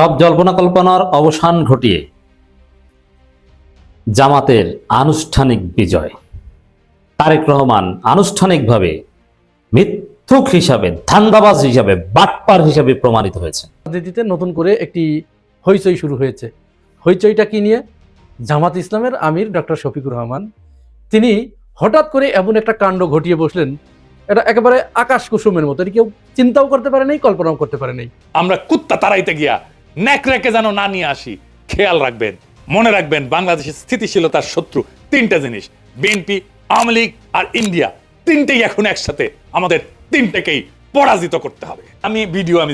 সব জল্পনা কল্পনার অবসান ঘটিয়ে জামাতের আনুষ্ঠানিক বিজয়। তারেক রহমান আনুষ্ঠানিকভাবে মিথ্যুক হিসাবে, ধান্দাবাজ হিসাবে, বাটপার হিসাবে প্রমাণিত হয়েছে। রাজনীতিতে নতুন করে একটি হইচই শুরু হয়েছে। হইচইটা কি নিয়ে? জামাত ইসলামের আমির ডক্টর শফিকুর রহমান তিনি হঠাৎ করে এমন একটা কাণ্ড ঘটিয়ে বসলেন, এটা একেবারে আকাশ কুসুমের মতো। এটি কেউ চিন্তাও করতে পারে নাই, কল্পনাও করতে পারে নাই। আমরা কুত্তা তাড়াইতে গিয়া ন্যাকড়াকে যেন না নিয়ে আসি, খেয়াল রাখবেন, মনে রাখবেন, বাংলাদেশের স্থিতিশীলতার শত্রু তিনটা জিনিস, বিএনপি, আওয়ামী লীগ আর ইন্ডিয়া। তিনটেই এখন একসাথে, আমাদের তিনটেকেই পরাজিত করতে হবে। আমি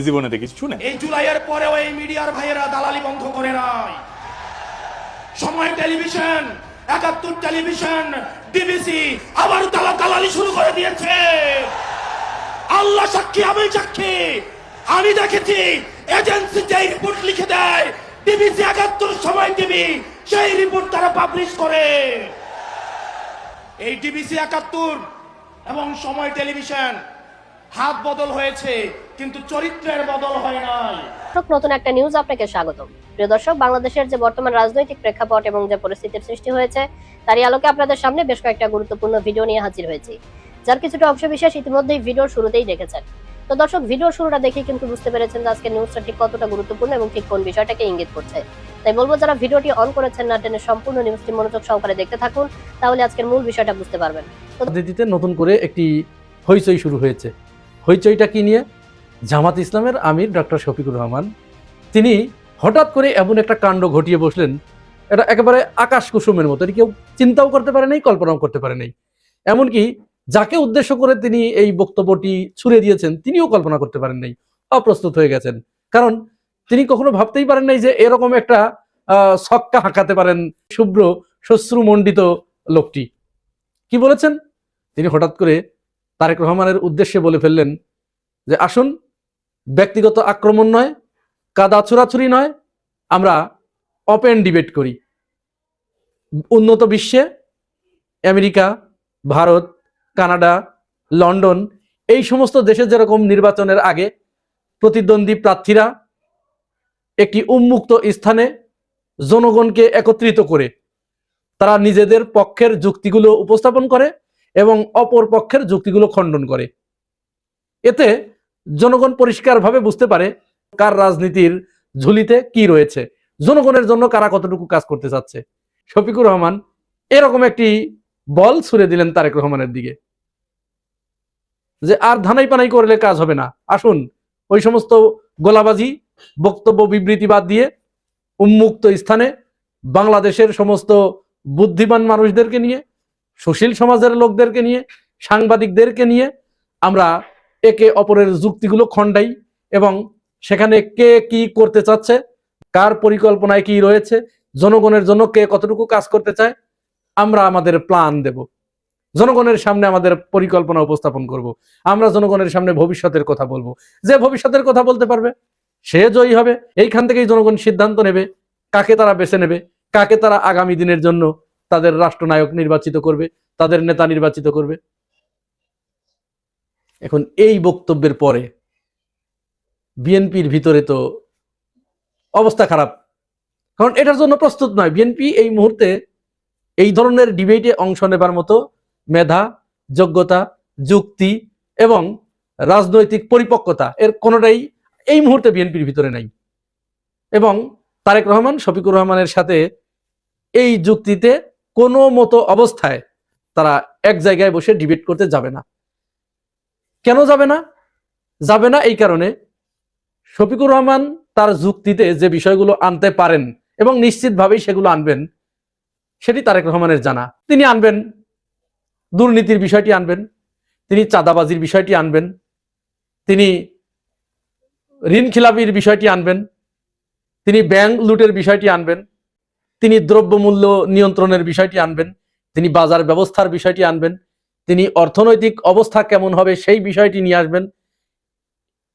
জীবনে দেখেছি, শুনে এই জুলাইয়ের পরেও এই মিডিয়ার ভাইয়েরা দালালি বন্ধ করে নাই। সময় টেলিভিশন, ৭১ টেলিভিশন, ডিবিসি আবার দালালি শুরু করে দিয়েছে। আল্লাহ সাক্ষী, আমি সাক্ষী, আমি দেখেছি এজেন্সি যেই রিপোর্ট লিখে দেয়, ডিবিসি ৭১ সময় টিভি সেই রিপোর্ট তারা পাবলিশ করে। এই ডিবিসি ৭১ এবং সময় টেলিভিশন হাত বদল হয়েছে, কিন্তু চরিত্রের বদল হয় নাই। নতুন একটা নিউজ আপনাকে স্বাগতম। প্রিয় দর্শক, বাংলাদেশের যে বর্তমান রাজনৈতিক প্রেক্ষাপট এবং যে পরিস্থিতির সৃষ্টি হয়েছে তারই আলোকে আপনাদের সামনে বেশ কয়েকটা গুরুত্বপূর্ণ ভিডিও নিয়ে হাজির হয়েছি, যার কিছুটা অংশ বিশেষ ইতিমধ্যেই ভিডিওর শুরুতেই দেখেছেন। তো দর্শক, ভিডিওর শুরুটা দেখে কিন্তু বুঝতে পেরেছেন যে আজকের নিউজটা ঠিক কতটা গুরুত্বপূর্ণ এবং ঠিক কোন বিষয়টাকে ইঙ্গিত করছে। তাই বলবো, যারা ভিডিওটি অন করেছেন না টেনে সম্পূর্ণ নিউজটি মনোযোগ সহকারে দেখতে থাকুন, তাহলে আজকের মূল বিষয়টা বুঝতে পারবেন। রাজনীতিতে নতুন করে একটি হইচই শুরু হয়েছে। হইচইটা কি নিয়ে? জামাত ইসলামের আমির ডক্টর শফিকুর রহমান তিনি হঠাৎ করে এমন একটা কাণ্ড ঘটিয়ে বসলেন, এটা একেবারে আকাশ কুসুমের মতো। এটি কেউ চিন্তাও করতে পারে নাই, কল্পনাও করতে পারে নাই। এমনকি যাকে উদ্দেশ্য করে তিনি এই বক্তব্যটি ছুড়ে দিয়েছেন তিনিও কল্পনা করতে পারেন নাই, অপ্রস্তুত হয়ে গেছেন। কারণ তিনি কখনো ভাবতেই পারেন নাই যে এরকম একটা ছক্কা হাঁকাতে পারেন শুভ্র শ্বশ্রুমণ্ডিত লোকটি। কি বলেছেন? তিনি হঠাৎ করে তারেক রহমানের উদ্দেশ্যে বলে ফেললেন যে আসুন, ব্যক্তিগত আক্রমণ নয়, কাদা ছোড়াছুরি নয়, আমরা ওপেন ডিবেট করি। উন্নত বিশ্বে আমেরিকা, ভারত, কানাডা, লন্ডন এই সমস্ত দেশে যেরকম নির্বাচনের আগে প্রতিদ্বন্দ্বী প্রার্থীরা একটি উন্মুক্ত স্থানে জনগণকে একত্রিত করে তারা নিজেদের পক্ষের যুক্তিগুলো উপস্থাপন করে এবং অপর পক্ষের যুক্তিগুলো খণ্ডন করে, এতে জনগণ পরিষ্কারভাবে বুঝতে পারে কার রাজনীতির ঝুলিতে কি রয়েছে, জনগণের জন্য কারা কতটুকু কাজ করতে চাচ্ছে। শফিকুর রহমান এরকম একটি বল ছুড়ে দিলেন তারেক রহমানের দিকে যে আর ধানাই পানাই করলে কাজ হবে না, আসুন ওই সমস্ত গোলাবাজি বক্তব্য বিবৃতি বাদ দিয়ে উন্মুক্ত স্থানে বাংলাদেশের সমস্ত বুদ্ধিমান মানুষদেরকে নিয়ে, সুশীল সমাজের লোকদেরকে নিয়ে, সাংবাদিকদেরকে নিয়ে আমরা একে অপরের যুক্তিগুলো খণ্ডাই এবং সেখানে কে কি করতে চাচ্ছে, কার পরিকল্পনায় কি রয়েছে, জনগণের জন্য কে কতটুকু কাজ করতে চায়, আমরা আমাদের প্ল্যান দেব, জনগণের সামনে আমাদের পরিকল্পনা উপস্থাপন করব, আমরা জনগণের সামনে ভবিষ্যতের কথা বলবো। যে ভবিষ্যতের কথা বলতে পারবে সে জয়ী হবে। এইখান থেকেই জনগণ সিদ্ধান্ত নেবে কাকে তারা বেছে নেবে, কাকে তারা আগামী দিনের জন্য তাদের রাষ্ট্রনায়ক নির্বাচিত করবে, তাদের নেতা নির্বাচিত করবে। এখন এই বক্তব্যের পরে বিএনপির ভিতরে তো অবস্থা খারাপ, কারণ এটার জন্য প্রস্তুত নয়। বিএনপি এই মুহূর্তে এই ধরনের ডিবেটে অংশ নেবার মতো মেধা, যোগ্যতা, যুক্তি এবং রাজনৈতিক পরিপক্কতা এর কোনোটাই এই মুহূর্তে বিএনপির ভিতরে নাই। এবং তারেক রহমান, শফিকুর রহমানের সাথে এই যুক্তিতে কোনো মতো অবস্থায় তারা এক জায়গায় বসে ডিবেট করতে যাবে না। কেন যাবে না? যাবে না এই কারণে, শফিকুর রহমান তার যুক্তিতে যে বিষয়গুলো আনতে পারেন এবং নিশ্চিতভাবেই সেগুলো আনবেন, সেটি তারেক রহমানের জানা। তিনি আনবেন দুর্নীতির বিষয়টি আনবেন, তিনি চাঁদাবাজির বিষয়টি আনবেন, তিনি ঋণ খিলাপির বিষয়টি আনবেন, তিনি ব্যাংক লুটের বিষয়টি আনবেন, তিনি দ্রব্যমূল্য নিয়ন্ত্রণের বিষয়টি আনবেন, তিনি বাজার ব্যবস্থার বিষয়টি আনবেন, তিনি অর্থনৈতিক অবস্থা কেমন হবে সেই বিষয়টি নিয়ে আসবেন।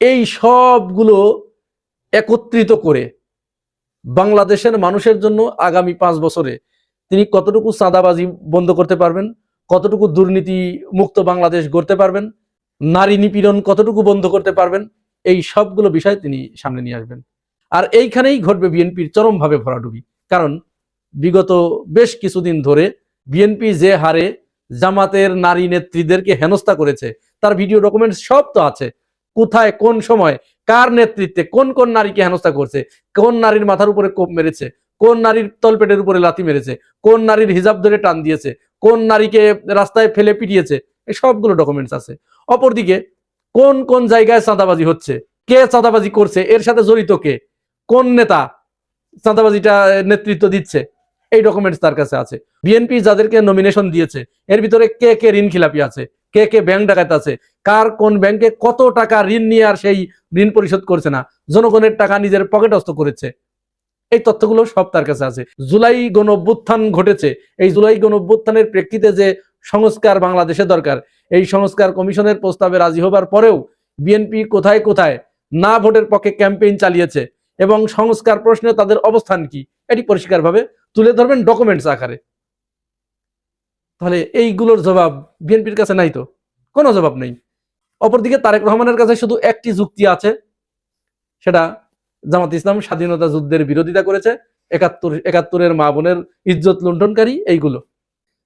এই সবগুলো একত্রিত করে বাংলাদেশের মানুষের জন্য আগামী 5 বছরে তিনি কতটুকু চাঁদাবাজি বন্ধ করতে পারবেন, কতটুকু দুর্নীতি মুক্ত বাংলাদেশ গড়তে পারবেন, নারী নিপীড়ন কতটুকু বন্ধ করতে পারবেন, এই সবগুলো বিষয় তিনি সামনে নিয়ে আসবেন। আর এইখানেই ঘটবে বিএনপির চরমভাবে ভরাডুবি। কারণ বিগত বেশ কিছুদিন ধরে বিএনপি যে হারে জামাতের নারী নেত্রীদেরকে হেনস্থা করেছে তার ভিডিও ডকুমেন্টস সব তো আছে। কোথায়, কোন সময়, কার নেতৃত্বে কোন কোন নারীকে হেনস্থা করছে, কোন নারীর মাথার উপরে কোপ মেরেছে, কোন নারীর তলপেটের উপরে লাথি মেরেছে, কোন নারীর হিজাব ধরে টান দিয়েছে, কোন নারীকে রাস্তায় ফেলে পিটিয়েছে, এই সবগুলো ডকুমেন্টস আছে। অপরদিকে কোন কোন জায়গায় চাঁদাবাজি হচ্ছে, কে চাঁদাবাজি করছে, এর সাথে জড়িত কে, কোন নেতা চাঁদাবাজিটা নেতৃত্ব দিচ্ছে, এই ডকুমেন্টস তার কাছে আছে। বিএনপি যাদেরকে নমিনেশন দিয়েছে এর ভিতরে কে কে ঋণ খিলাপি আছে, কে কে ব্যাংক ডাকাত আছে, কার কোন ব্যাংকে কত টাকা ঋণ নিয়ে আর সেই ঋণ পরিশোধ করছে না, জনগণের টাকা নিজের পকেটস্থ করেছে, এই তথ্যগুলো সব তার কাছে আছে। জুলাই গণঅভ্যুত্থান ঘটেছে, এই জুলাই গণঅভ্যুত্থানের প্রেক্ষিতে যে সংস্কার বাংলাদেশে দরকার, এই সংস্কার কমিশনের প্রস্তাবে রাজি হবার পরেও বিএনপি কোথায় কোথায় না ভোটের পক্ষে ক্যাম্পেইন চালিয়েছে এবং সংস্কার প্রশ্নে তাদের অবস্থান কি, এটি পরিষ্কারভাবে তুলে ধরবেন ডকুমেন্টস আকারে। তাহলে এইগুলোর জবাব বিএনপির কাছে নাই, তো কোনো জবাব নেই। অপরদিকে তারেক রহমানের কাছে শুধু একটি যুক্তি আছে, সেটা জামাত ইসলাম স্বাধীনতা যুদ্ধের বিরোধিতা করেছে, ৭১-৭১ মা বোনের ইজ্জত লুণ্ঠনকারী, এইগুলো।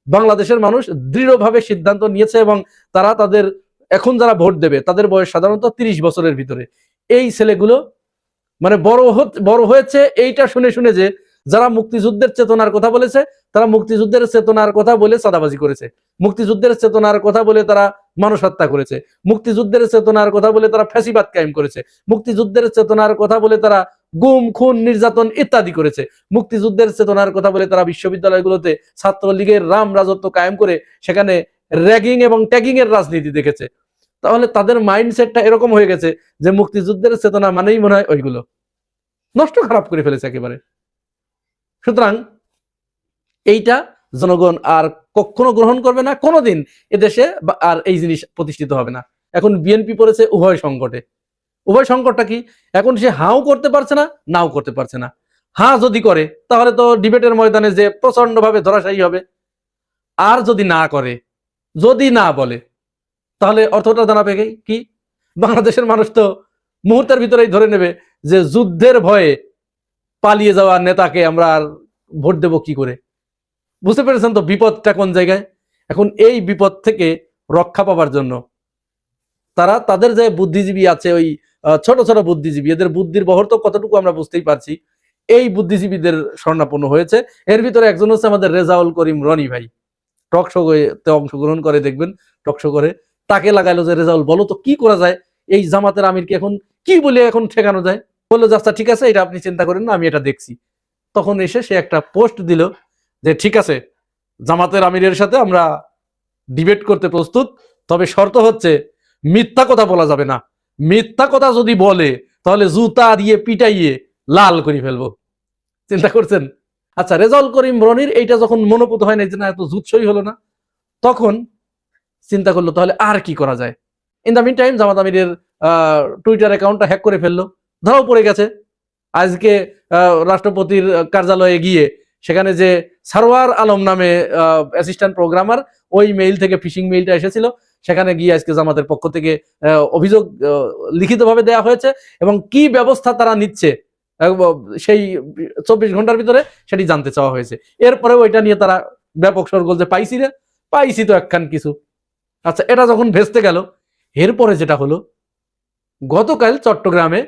বাংলাদেশের মানুষ দৃঢ়ভাবে সিদ্ধান্ত নিয়েছে এবং তারা তাদের এখন যারা ভোট দেবে তাদের বয়স সাধারণত ৩০ বছরের ভিতরে। এই ছেলেগুলো মানে বড় হয়েছে এইটা শুনে শুনে যে যারা মুক্তিযুদ্ধের চেতনার কথা বলেছে তারা মুক্তিযুদ্ধের চেতনার কথা বলে চাঁদাবাজি করেছে, মুক্তিযুদ্ধের চেতনার কথা বলে তারা মানুষ হত্যা করেছে, মুক্তিযুদ্ধের চেতনার কথা বলে তারা ফ্যাসিবাদ কায়েম করেছে, মুক্তিযুদ্ধের চেতনার কথা বলে তারা গুম, খুন, নির্যাতন ইত্যাদি করেছে, মুক্তিযুদ্ধের চেতনার কথা বলে তারা বিশ্ববিদ্যালয়গুলোতে ছাত্রলীগের রাম রাজত্ব কায়েম করে সেখানে র্যাগিং এবং ট্যাগিং এর রাজনীতি দেখেছে। তাহলে তাদের মাইন্ডসেটটা এরকম হয়ে গেছে যে মুক্তিযুদ্ধের চেতনা মানেই মনে হয় ওইগুলো নষ্ট, খারাপ করে ফেলেছে একেবারে। সুতরাং এইটা জনগণ আর কখনো গ্রহণ করবে না, কোনোদিন এদেশে আর এই জিনিস প্রতিষ্ঠিত হবে না। এখন বিএনপি পড়েছে উভয় সংকটে। উভয় সংকটটা কি? এখন সে হাও করতে পারছে না, নাও করতে পারছে না। হ্যাঁ যদি করে তাহলে তো ডিবেটের ময়দানে যে প্রচন্ড ভাবে ধরাশায়ী হবে, আর যদি না করে, যদি না বলে, তাহলে অর্থটা দাঁড়াবে কি? বাংলাদেশের মানুষ তো মুহূর্তের ভিতরেই ধরে নেবে যে যুদ্ধের ভয়ে পালিয়ে যাওয়া নেতাকে আমরা আর ভোট দেব কি করে। বুঝতে পেরেছেন তো বিপদটা কোন জায়গায়? এখন এই বিপদ থেকে রক্ষা পাবার জন্য তারা তাদের যে বুদ্ধিজীবী আছে, ওই ছোট ছোট বুদ্ধিজীবী, এদের বুদ্ধির বহর তো কতটুকু আমরা বুঝতেই পারছি, এই বুদ্ধিজীবীদের শরণাপন্ন হয়েছে। এর ভিতরে একজন হচ্ছে আমাদের রেজাউল করিম রনি ভাই, টক শোতে অংশগ্রহণ করে, দেখবেন টক শো করে, তাকে লাগাইলো যে রেজাউল বলো তো কি করা যায়, এই জামাতের আমিরকে এখন কি বলে এখন ঠেকানো যায়। বললো যে আচ্ছা ঠিক আছে, এটা আপনি চিন্তা করেন না, আমি এটা দেখছি। তখন এসে সে একটা পোস্ট দিল যে ঠিক আছে, জামাতের আমিরের সাথে আমরা ডিবেট করতে প্রস্তুত, তবে শর্ত হচ্ছে মিথ্যা কথা বলা যাবে না, মিথ্যা কথা যদি বলে তাহলে জুতা দিয়ে পিটাইয়ে লাল করে ফেলবো। চিন্তা করছেন? আচ্ছা, রেজাউল করিম রনির এইটা যখন মনোপুত হয় না যে না এত জুৎসই হলো না, তখন চিন্তা করলো তাহলে আর কি করা যায়। ইন দ্য মিন টাইম জামাত আমিরের টুইটার অ্যাকাউন্টটা হ্যাক করে ফেললো, ধরাও পড়ে গেছে। আজকে রাষ্ট্রপতির কার্যালয়ে গিয়ে সেখানে যে সারওয়ার আলম নামে অ্যাসিস্ট্যান্ট প্রোগ্রামার, ওই মেইল থেকে ফিশিং মেইলটা এসেছিল, সেখানে গিয়ে আজকে জামাতের পক্ষ থেকে অভিযোগ লিখিতভাবে দেওয়া হয়েছে এবং কি ব্যবস্থা তারা নিচ্ছে সেই 24 ঘন্টার ভিতরে সেটি জানতে চাওয়া হয়েছে। এরপরে ওইটা নিয়ে তারা ব্যাপক সরগোল যে পাইছি রে, পাইছি তো একখান কিছু। আচ্ছা, এটা যখন ভেস্তে গেল, এরপরে যেটা হলো, গতকাল চট্টগ্রামে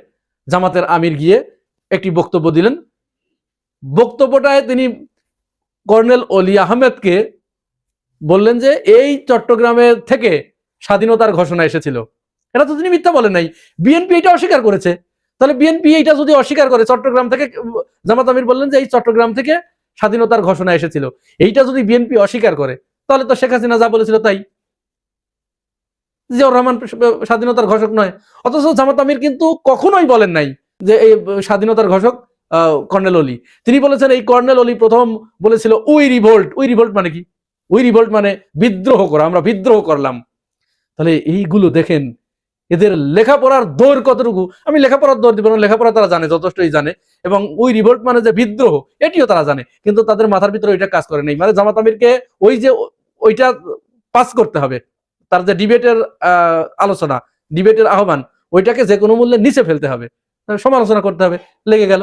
জামাতের আমির গিয়ে একটি বক্তব্য দিলেন। বক্তব্যটায় তিনি কর্নেল অলি আহমেদকে বললেন যে এই চট্টগ্রামে থেকে স্বাধীনতার ঘোষণা এসেছিল। এটা তো তিনি মিথ্যা বলেন নাই, বিএনপি এটা অস্বীকার করেছে। তাহলে বিএনপি এইটা যদি অস্বীকার করে, চট্টগ্রাম থেকে জামাত আমির বললেন যে এই চট্টগ্রাম থেকে স্বাধীনতার ঘোষণা এসেছিল, এইটা যদি বিএনপি অস্বীকার করে তাহলে তো শেখ হাসিনা যা বলেছিল তাই, জিয়াউর রহমান স্বাধীনতার ঘোষক নয়। অথচ জামাত আমির কিন্তু কখনোই বলেন নাই যে এই স্বাধীনতার ঘোষক কর্নেল অলি। তিনি বলেছেন এই কর্নেল অলি প্রথম বলেছিল উই রিভোল্ট। উই রিভোল্ট মানে কি? উই রিভোল্ট মানে বিদ্রোহ করা, আমরা বিদ্রোহ করলাম। তাহলে এইগুলো দেখেন এদের লেখাপড়ার দৌড় কতটুকু। আমি লেখাপড়ার দৌড় দিব না, লেখাপড়া তারা জানে, যথেষ্টই জানে, এবং ওই রিভোল্ট মানে যে বিদ্রোহ এটিও তারা জানে, কিন্তু তাদের মাথার ভিতরে ওইটা কাজ করে নেই। মানে জামাত আমিরকে ওই যে ওইটা পাস করতে হবে, তার যে ডিবেটের আলোচনা, ডিবেটের আহ্বান, ওইটাকে যে কোনো মূল্যে নিচে ফেলতে হবে। সমালোচনা করতে হবে, লেগে গেল।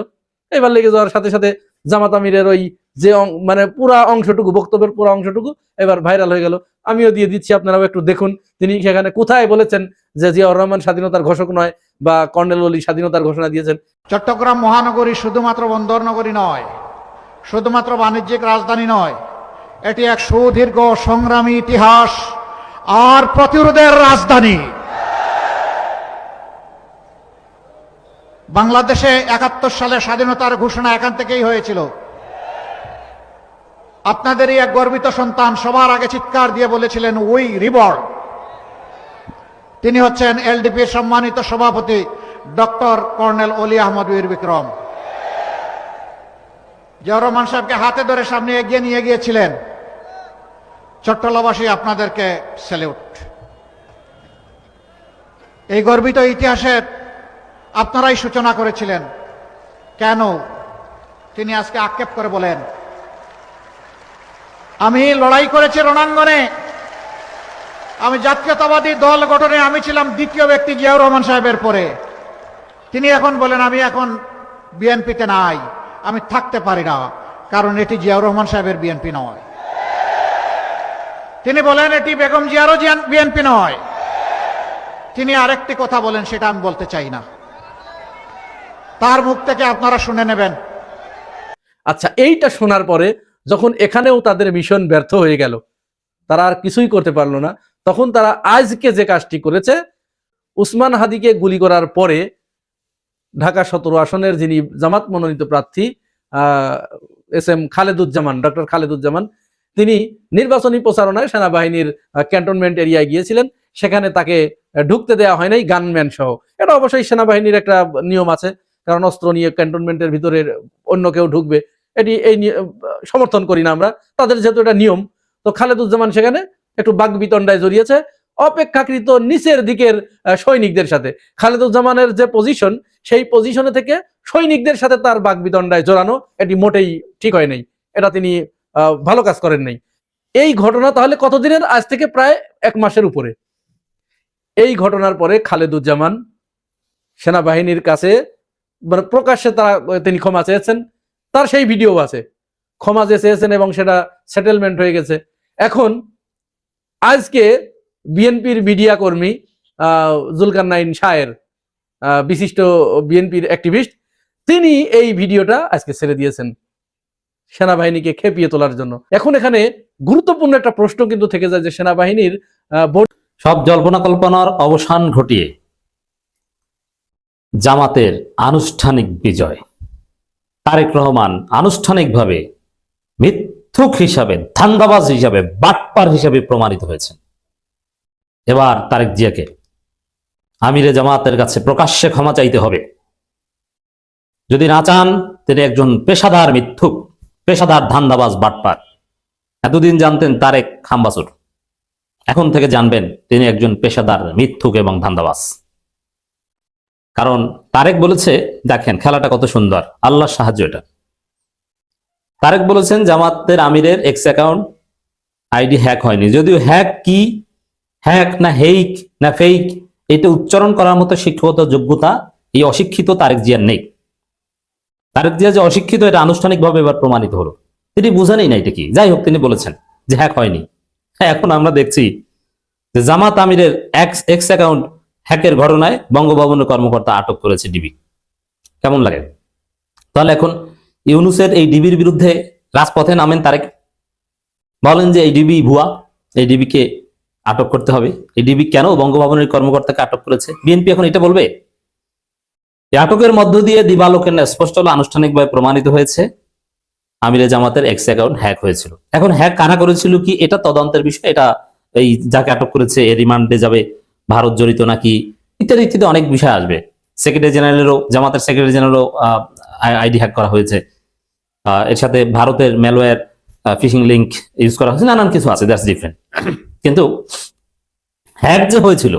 এবার লেগে যাওয়ার সাথে সাথে জামাত আমিরের ওই যে মানে পুরা অংশটুকু, বক্তব্যের পুরা অংশটুকু এবার ভাইরাল হয়ে গেল। আমিও দিয়ে দিচ্ছি, আপনারাও একটু দেখুন তিনি সেখানে কোথায় বলেছেন যে জিয়াউর রহমান স্বাধীনতার ঘোষক নয় বা কর্নেল ওলি স্বাধীনতার ঘোষণা দিয়েছেন। চট্টগ্রাম মহানগরী শুধুমাত্র বন্দর নগরী নয়, শুধুমাত্র বাণিজ্যিক রাজধানী নয়, এটি এক সুদীর্ঘ সংগ্রামী ইতিহাস আর প্রতিরোধের রাজধানী। বাংলাদেশে ৭১ সালে স্বাধীনতার ঘোষণা এখান থেকেই হয়েছিল। আপনাদেরই এক গর্বিত সন্তান সবার আগে চিৎকার দিয়ে বলেছিলেন উই রিবর্ন। তিনি হচ্ছেন এলডিপির সম্মানিত সভাপতি ডক্টর কর্নেল অলি আহমদ বীর বিক্রম। জিয়াউর রহমান সাহেবকে হাতে ধরে সামনে এগিয়ে নিয়ে গিয়েছিলেন। চট্টলাবাসী আপনাদেরকে স্যালিউট। এই গর্বিত ইতিহাসের আপনারাই সূচনা করেছিলেন। কেন তিনি আজকে আক্ষেপ করে বলেন, আমি লড়াই করেছি রণাঙ্গনে, আমি জাতীয়তাবাদী দল গঠনে আমি ছিলাম দ্বিতীয় ব্যক্তি জিয়াউর রহমান সাহেবের পরে। তিনি এখন বলেন আমি এখন বিএনপিতে নাই, আমি থাকতে পারি না, কারণ এটি জিয়াউর রহমান সাহেবের বিএনপি নয়। তিনি বলেন এটি বেগম জিয়ারও বিএনপি নয়। তিনি আরেকটি কথা বলেন, সেটা আমি বলতে চাই না, তার মুখ থেকে আপনারা শুনে নেবেন। আচ্ছা, এইটা শোনার পরে যখন এখানেও তাদের মিশন ব্যর্থ হয়ে গেল, তারা আর কিছুই করতে পারলো না, তখন তারা আজকে যে কাজটি করেছে, উসমান হাদিকে গুলি করার পরে ঢাকা ১৭ আসনের যিনি জামাত মনোনীত প্রার্থী S M Khaleduzzaman, doctor Khaleduzzaman, তিনি নির্বাচনী প্রচারণায় সেনাবাহিনীর ক্যান্টনমেন্ট এরিয়ায় গিয়েছিলেন। সেখানে তাকে ঢুকতে দেওয়া হয় নাই গানম্যান সহ। এটা অবশ্যই সেনাবাহিনীর একটা নিয়ম আছে, কারণ অস্ত্র নিয়ে ক্যান্টনমেন্টের ভিতরে অন্য কেউ ঢুকবে, এটি এই সমর্থন করি না আমরা, তাদের যেহেতু এটা নিয়ম। তো খালেদুজ্জামান সেখানে একটু বাকবিতণ্ডায় জড়িয়েছে অপেক্ষাকৃত নিচের দিকের সৈনিকদের সাথে। খালেদুজ্জামানের যে পজিশন, সেই পজিশনে থেকে সৈনিকদের সাথে তার বাকবিতণ্ডায় জড়ানো, এটি মোটেই ঠিক হয় নাই, এটা তিনি ভালো কাজ করেন নাই। এই ঘটনা তাহলে কতদিনের? আজ থেকে প্রায় ১ মাসের উপরে। এই ঘটনার পরে খালেদুজ্জামান সেনাবাহিনীর কাছে মানে প্রকাশ্যে তিনি ক্ষমা চেয়েছেন, তার সেই ভিডিও আছে, ক্ষমা যে চেয়েছেন এবং সেটা সেটেলমেন্ট হয়ে গেছে। এখন আজকে বিএনপির মিডিয়া কর্মী জুলকারনাইন শায়ের, বিশিষ্ট বিএনপির অ্যাক্টিভিস্ট, তিনি এই ভিডিওটা আজকে ছেড়ে দিয়েছেন সেনাবাহিনীকে খেপিয়ে তোলার জন্য। এখন এখানে গুরুত্বপূর্ণ একটা প্রশ্ন কিন্তু থেকে যায় যে সেনাবাহিনীর সব জল্পনা কল্পনার অবসান ঘটিয়ে জামাতের আনুষ্ঠানিক বিজয়। তারেক রহমান আনুষ্ঠানিকভাবে মিথ্যুক হিসাবে, ধান্দাবাজ হিসাবে, বাটপার হিসাবে প্রমাণিত হয়েছেন। এবার তারেক জিয়াকে আমিরে জামাতের কাছে প্রকাশ্যে ক্ষমা চাইতে হবে। যদি না চান, তিনি একজন পেশাদার মিথ্যুক, পেশাদার ধান্দাবাজ, বাটপার। এতদিন জানতেন তারেক খাম্বাসুর, এখন থেকে জানবেন তিনি একজন পেশাদার মিথ্যুক এবং ধান্দাবাজ। কারণ তারেক বলেছে, দেখেন খেলাটা কত সুন্দর, আল্লাহর সাহায্য এটা। তারেক বলেছেন জামাতের আমিরের এক্স অ্যাকাউন্ট আইডি হ্যাক হয়নি। যদিও হ্যাক কি, হ্যাক না হেইক না ফেক, এটা উচ্চারণ করার মতো শিক্ষাগত যোগ্যতা এই অশিক্ষিত তারেক জিয়ার নেই। তারেক জিয়া যে অশিক্ষিত, এটা আনুষ্ঠানিকভাবে এবার প্রমাণিত হলো। তিনি বুঝেনই না এটা কি। যাই হোক, তিনি বলেছেন যে হ্যাক হয়নি। হ্যাঁ, এখন আমরা দেখছি যে জামাত আমিরের এক্স অ্যাকাউন্ট হ্যাকের ঘটনায় বঙ্গভবনের কর্মকর্তা আটক করেছে ডিবি। কেমন লাগে? তাহলে এখন ইউনুসের এই ডিবির বিরুদ্ধে রাজপথে নামেন তারেক, বলেন যে এই ডিবি ভুয়া, এই ডিবিকে আটক করতে হবে। এই ডিবি কেন বঙ্গভবনের কর্মকর্তাকে আটক করেছে? বিএনপি এখন এটা বলবে? এই আটকের মধ্য দিয়ে দিবালোকের স্পষ্ট হলো, আনুষ্ঠানিকভাবে প্রমাণিত হয়েছে আমিরে জামাতের এক্স অ্যাকাউন্ট হ্যাক হয়েছিল। এখন হ্যাক কারা করেছিল কি, এটা তদন্তের বিষয়। এটা এই যাকে আটক করেছে এ রিমান্ডে যাবে, ভারত জড়িত নাকি, ইত্যাদি ইত্যাদি অনেক বিষয় আসবে। সেক্রেটারি জেনারেলও, জামাতের সেক্রেটারি জেনারেলও আইডি হ্যাক করা হয়েছে। এর সাথে ভারতের ম্যালওয়্যার, ফিশিং লিঙ্ক ইউজ করা হয়েছে, নানান কিছু আছে, দ্যাটস ডিফারেন্ট। কিন্তু হ্যাক যে হয়েছিল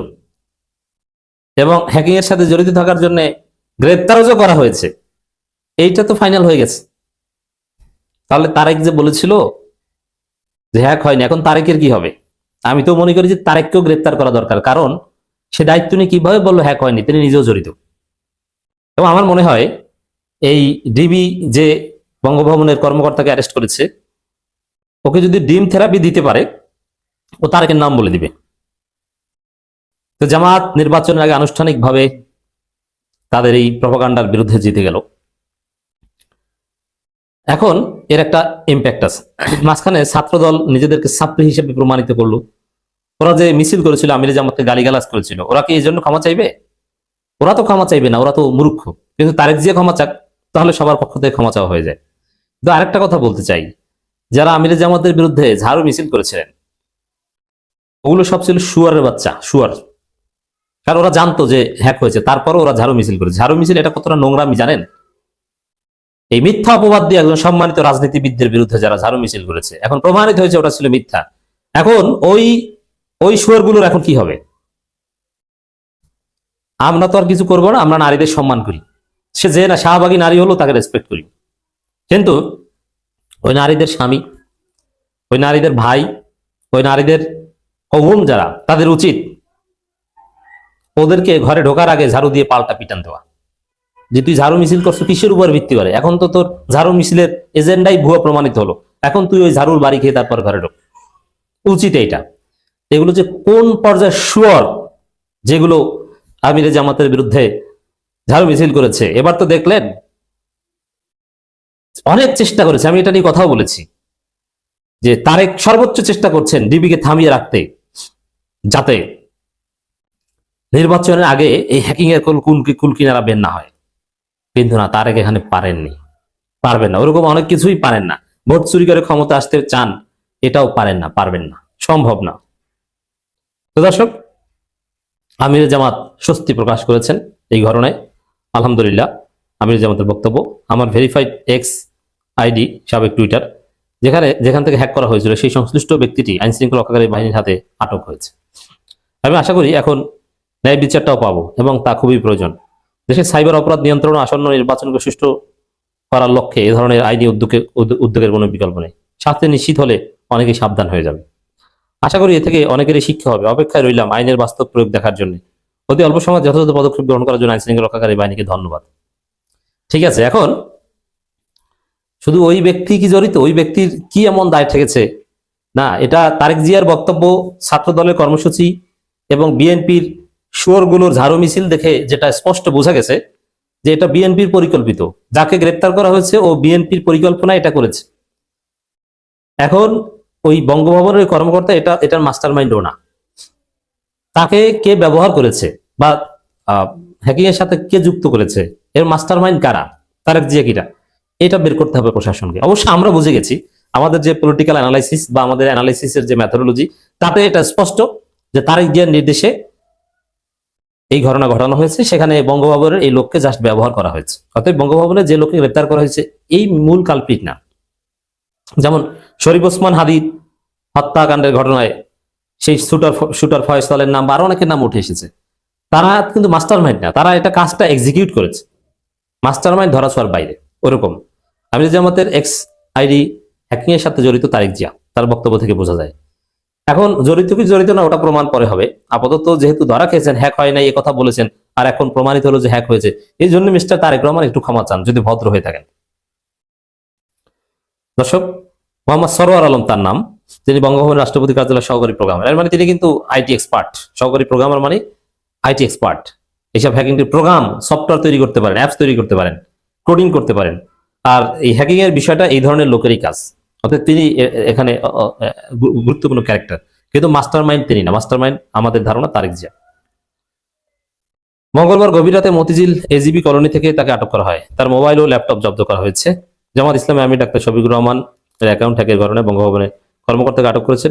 এবং হ্যাকিং এর সাথে জড়িত থাকার জন্য গ্রেপ্তারও যে করা হয়েছে, এইটা তো ফাইনাল হয়ে গেছে। তাহলে তারেক যে বলেছিল যে হ্যাক হয়নি, এখন তারেকের কি হবে? আমি তো মনে করি যে তারেককেও গ্রেপ্তার করা দরকার, কারণ সে দায়িত্ব নিয়ে কিভাবে বললো হ্যাক হয়নি, তিনি নিজেও জড়িত। এবং আমার মনে হয় এই ডিবি যে বঙ্গভবনের কর্মকর্তাকে অ্যারেস্ট করেছে, ওকে যদি ডিম থেরাপি দিতে পারে, ও তারেকের নাম বলে দিবে। তো জামাত নির্বাচনের আগে আনুষ্ঠানিকভাবে তাদের এই প্রপাগান্ডার বিরুদ্ধে জিতে গেল। এখন এর একটা ইম্প্যাক্ট আছে। মাঝখানে ছাত্রদল নিজেদেরকে ছাত্রী হিসেবে প্রমাণিত করলো। ওরা যে মিছিল করেছিল, আমির জামাতকে গালিগালাজ করেছিল, ওরা কি এই জন্য ক্ষমা চাইবে? ওরা তো ক্ষমা চাইবে না, ওরা তো মূর্খ। কিন্তু তারেক জিয়া ক্ষমা চাক, তাহলে সবার পক্ষ থেকে ক্ষমা চাওয়া হয়ে যায়। কিন্তু আরেকটা কথা বলতে চাই, যারা আমির জামাতের বিরুদ্ধে ঝাড়ু মিছিল করেছিলেন, ওগুলো সব ছিল শুয়ারের বাচ্চা, শুয়ার। কারণ ওরা জানতো যে হ্যাক হয়েছে, তারপরও ওরা ঝাড়ু মিছিল করেছে। ঝাড়ু মিছিল এটা কতটা নোংরামি জানেন? এই মিথ্যা অপবাদ দিয়ে একজন সম্মানিত রাজনীতিবিদদের বিরুদ্ধে যারা ঝাড়ু মিছিল করেছে, এখন প্রমাণিত হয়েছে ওটা ছিল মিথ্যা। এখন ওই শুয়ারগুলোর এখন কি হবে? আমরা তো আর কিছু করবো না, আমরা নারীদের সম্মান করি। সে যে না শাহবাগী নারী হলো তাকে রেসপেক্ট করি। কিন্তু ওই নারীদের স্বামী, ওই নারীদের ভাই, ওই নারীদের কওম যারা, তাদের উচিত ওদেরকে ঘরে ঢোকার আগে ঝাড়ু দিয়ে পাল্টা পিটান দেওয়া। যে তুই ঝাড়ু মিছিল করছো কিসের উপর ভিত্তি করে? এখন তো তোর ঝাড়ু মিছিলের এজেন্ডাই ভুয়া প্রমাণিত হলো। এখন তুই ওই ঝাড়ুর বাড়ি খেয়ে তারপর ঘরে ঢোক। উচিত এইটা। এগুলো যে কোন পর্যায়ের শুয়ার, যেগুলো আমিরে জামাতের বিরুদ্ধে ঝাড়ু মিছিল করেছে। এবার তো দেখলেন অনেক চেষ্টা করেছে, আমি এটা নিয়ে কথাও বলেছি, যে তারেক সর্বোচ্চ চেষ্টা করছেন ডিবিকে থামিয়ে রাখতে, যাতে নির্বাচনের আগে এই হ্যাকিং এর কুলকিনারা বের না হয়। কিন্তু না, তারেক এখানে পারেননি, পারবেন না। ওরকম অনেক কিছুই পারেন না। ভোট চুরি করে ক্ষমতা আসতে চান, এটাও পারেন না, পারবেন না, সম্ভব না। তো দর্শক, আমির জামাত স্বস্তি প্রকাশ করেছেন এই ঘটনায়। আলহামদুলিল্লাহ, আমির জামাতের বক্তব্য। আমার ভেরিফাইড এক্স আইডি, সাবেক টুইটার, যেখান থেকে হ্যাক করা হয়েছিল, সেই সংশ্লিষ্ট ব্যক্তিটি আইন শৃঙ্খলা রক্ষাকারী বাহিনীর হাতে আটক হয়েছে। আমি আশা করি এখন ন্যায় বিচারটাও পাবো, এবং তা খুবই প্রয়োজন। দেশের সাইবার অপরাধ নিয়ন্ত্রণ, আসন্ন নির্বাচনকে সুষ্ঠু করার লক্ষ্যে এ ধরনের আইনি উদ্যোগের কোনো বিকল্প নেই। শাস্তি নিশ্চিত হলে অনেকেই সাবধান হয়ে যাবে। আশা করি এ থেকে অনেকেরই শিক্ষা হবে। অপেক্ষায় রইলাম আইনের বাস্তব প্রয়োগ দেখার জন্য। অতি অল্প সময় যথাযথ পদক্ষেপ গ্রহণ করার জন্য আইন শৃঙ্খলা রক্ষাকারী বাহিনীকে ধন্যবাদ। ঠিক আছে, এখন শুধু ওই ব্যক্তি কি জড়িত, ওই ব্যক্তির কি এমন দায় ঠেকেছে? না, এটা তারেক জিয়ার বক্তব্য, ছাত্র দলের কর্মসূচি এবং বিএনপির শুয়োরগুলোর ঝাড়ু মিছিল দেখে যেটা স্পষ্ট বোঝা গেছে যে এটা বিএনপির পরিকল্পিত। যাকে গ্রেপ্তার করা হয়েছে ও বিএনপির পরিকল্পনা এটা করেছে। এখন ওই বঙ্গভবনের কর্মকর্তা এটার মাস্টার মাইন্ডও না। তাকে কে ব্যবহার করেছে বা হ্যাকিং এর সাথে কে যুক্ত করেছে, এর মাস্টার মাইন্ড কারা, তারেক জিয়া কিরা, এটা বের করতে হবে প্রশাসনকে। অবশ্য আমরা বুঝে গেছি, আমাদের যে পলিটিক্যাল অ্যানালাইসিস বা আমাদের অ্যানালাইসিসের যে মেথোডোলজি, তাতে এটা স্পষ্ট যে তারেক জিয়ার নির্দেশে এই ঘটনা ঘটানো হয়েছে। সেখানে বঙ্গভবনের এই লোককে জাস্ট ব্যবহার করা হয়েছে। অতএব বঙ্গভবনে যে লোককে গ্রেপ্তার করা হয়েছে এই মূল কালপিট না। যেমন শরীফ ওসমান হাদির হত্যাকাণ্ডের ঘটনায় সেই শুটার ফয়সালের নাম বা আরো অনেকের নাম উঠে এসেছে। তারা কিন্তু মাস্টার মাইন্ড না, তারা এটা কাজটা এক্সিকিউট করেছে। মাস্টার মাইন্ড ধরা ছোঁয়ার বাইরে। ওরকম আমির জামাতের এক্স আইডি হ্যাকিং এর সাথে জড়িত তারেক জিয়া, তার বক্তব্য থেকে বোঝা যায়। এখন জড়িত কি জড়িত না ওটা প্রমাণ পরে হবে। আপাতত যেহেতু ধরা খেয়েছেন, হ্যাক হয় নাই এ কথা বলেছেন, আর এখন প্রমাণিত হলো যে হ্যাক হয়েছে, এই জন্য মিস্টার তারেক রহমান একটু ক্ষমা চান, যদি ভদ্র হয়ে থাকেন। দর্শক, মোহাম্মদ সরোয়ার আলম তার নাম, তিনি বঙ্গভবনের রাষ্ট্রপতি কার্যালয়ের সহকারী প্রোগ্রামার। এর মানে তিনি কিন্তু আইটি এক্সপার্ট। সহকারী প্রোগ্রামার মানে আইটি এক্সপার্ট। এইসব হ্যাকিং প্রোগ্রাম, সফটওয়্যার তৈরি করতে পারেন, অ্যাপস তৈরি করতে পারেন, কোডিং করতে পারেন। আর এই হ্যাকিং এর বিষয়টা এই ধরনের লোকেরই কাজ। অর্থাৎ তিনি এখানে গুরুত্বপূর্ণ ক্যারেক্টার, কিন্তু মাস্টার মাইন্ড তিনি না। মাস্টার মাইন্ড আমাদের ধারণা তারেক জিয়া। মঙ্গলবার গভীর রাতে মতিঝিল এজিবি কলোনি থেকে তাকে আটক করা হয়। তার মোবাইল ও ল্যাপটপ জব্দ করা হয়েছে। জামাত ইসলামী আমির ডাক্তার শফিকুর রহমান এর অ্যাকাউন্ট হ্যাকের ঘটনায় বঙ্গভবনে কর্মকর্তাকে আটক করেছে।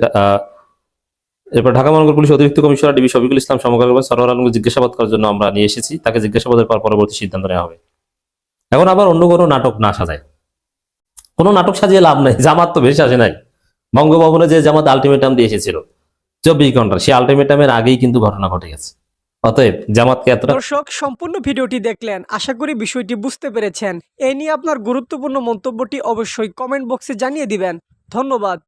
এরপর ঢাকা মহানগর পুলিশ অতিরিক্ত কমিশনার ডিবি শফিকুল ইসলাম সমকালীন সরোয়ার আলমকে জিজ্ঞাসাবাদ করার জন্য আমরা নিয়ে এসেছি। তাকে জিজ্ঞাসাবাদের পর পরবর্তী সিদ্ধান্ত নেওয়া হবে। এখন আবার অন্য কোনো নাটক না সাজায়, কোনো নাটক সাজিয়ে লাভ নাই। জামাত তো বেশ আসে নাই। বঙ্গভবনে যে জামাত আলটিমেটাম দিয়ে এসেছিল 24 ঘন্টা, সেই আলটিমেটামের আগেই কিন্তু ঘটনা ঘটে গেছে। অতএব জামাতকে এতটা। দর্শক, সম্পূর্ণ ভিডিওটি দেখলেন, আশা করি বিষয়টি বুঝতে পেরেছেন। এ নিয়ে আপনার গুরুত্বপূর্ণ মন্তব্যটি অবশ্যই কমেন্ট বক্সে জানিয়ে দিবেন। ধন্যবাদ।